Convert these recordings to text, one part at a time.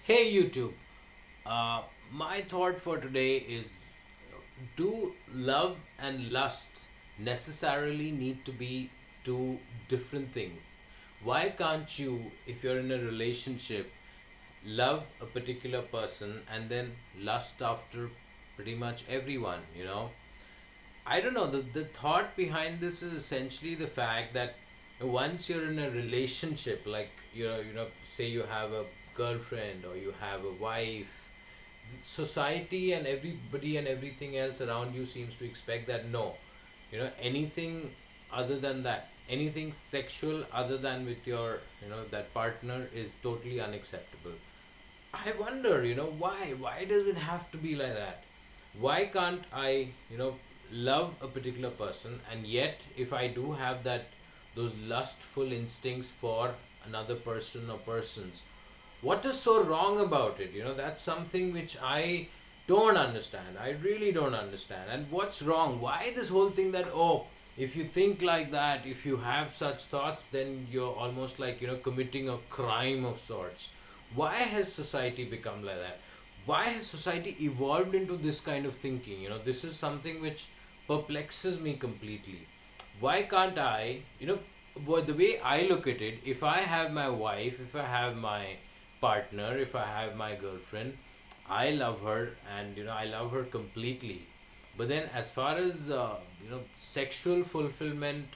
Hey YouTube, uh, my thought for today is, do love and lust necessarily need to be two different things? Why can't you, if you're in a relationship, love a particular person and then lust after pretty much everyone? I don't know. The thought behind this is essentially the fact that once you're in a relationship, like say you have a girlfriend or you have a wife, society and everybody and everything else around you seems to expect that no, anything other than that, anything sexual other than with your, that partner is totally unacceptable. I wonder, why does it have to be like that? Why can't I, love a particular person, and yet if I do have those lustful instincts for another person or persons, what is so wrong about it? That's something which I don't understand. I really don't understand. And what's wrong? Why this whole thing that, oh, if you think like that, if you have such thoughts, then you're almost like, committing a crime of sorts. Why has society become like that? Why has society evolved into this kind of thinking? This is something which perplexes me completely. Why can't I, the way I look at it, if I have my wife, if I have my partner, if I have my girlfriend, I love her, and I love her completely. But then, as far as sexual fulfillment,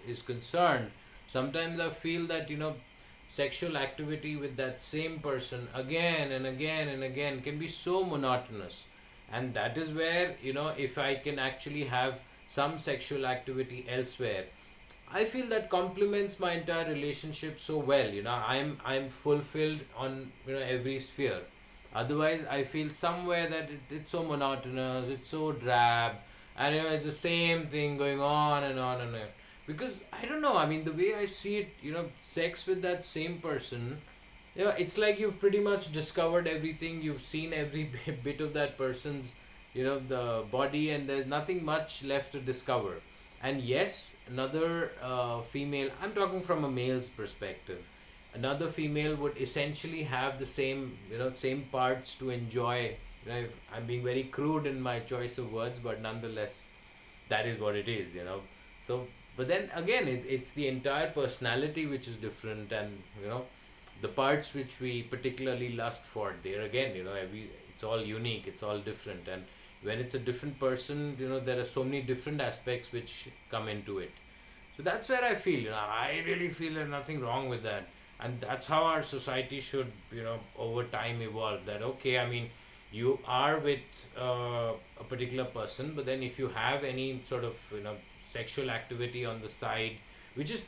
is concerned, sometimes I feel that sexual activity with that same person again and again and again can be so monotonous, and that is where if I can actually have some sexual activity elsewhere, I feel that complements my entire relationship so well. I'm fulfilled on every sphere. Otherwise, I feel somewhere that it's so monotonous, it's so drab, and it's the same thing going on and on and on. Because I don't know. I mean, the way I see it, sex with that same person, it's like you've pretty much discovered everything. You've seen every bit of that person's, the body, and there's nothing much left to discover. And yes, another female, I'm talking from a male's perspective, another female would essentially have the same, same parts to enjoy. I'm being very crude in my choice of words, but nonetheless, that is what it is. So, but then again, it's the entire personality which is different, and the parts which we particularly lust for, there again, it's all unique, it's all different. And when it's a different person, there are so many different aspects which come into it. So that's where I feel, I really feel there's nothing wrong with that. And that's how our society should, over time evolve. That, okay, I mean, you are with a particular person, but then if you have any sort of, sexual activity on the side, which is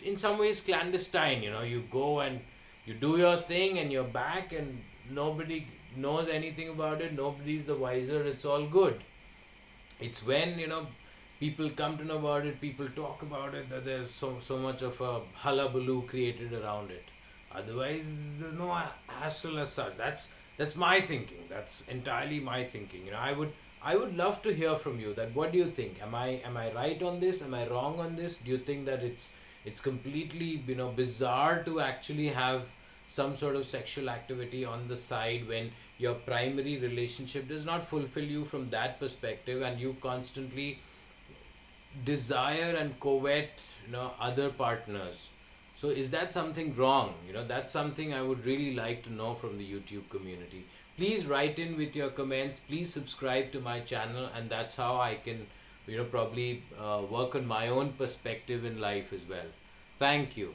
in some ways clandestine, you go and you do your thing and you're back, and nobody knows anything about it, nobody's the wiser, it's all good. It's when people come to know about it, people talk about it, that there's so much of a hullabaloo created around it. Otherwise, there's no hassle as such. That's my thinking. That's entirely my thinking. I would love to hear from you. That, what do you think? Am I right on this? Am I wrong on this? Do you think that it's completely bizarre to actually have some sort of sexual activity on the side when your primary relationship does not fulfill you from that perspective, and you constantly desire and covet other partners? So is that something wrong? That's something I would really like to know from the YouTube community. Please write in with your comments, please subscribe to my channel, and that's how I can probably work on my own perspective in life as well. Thank you.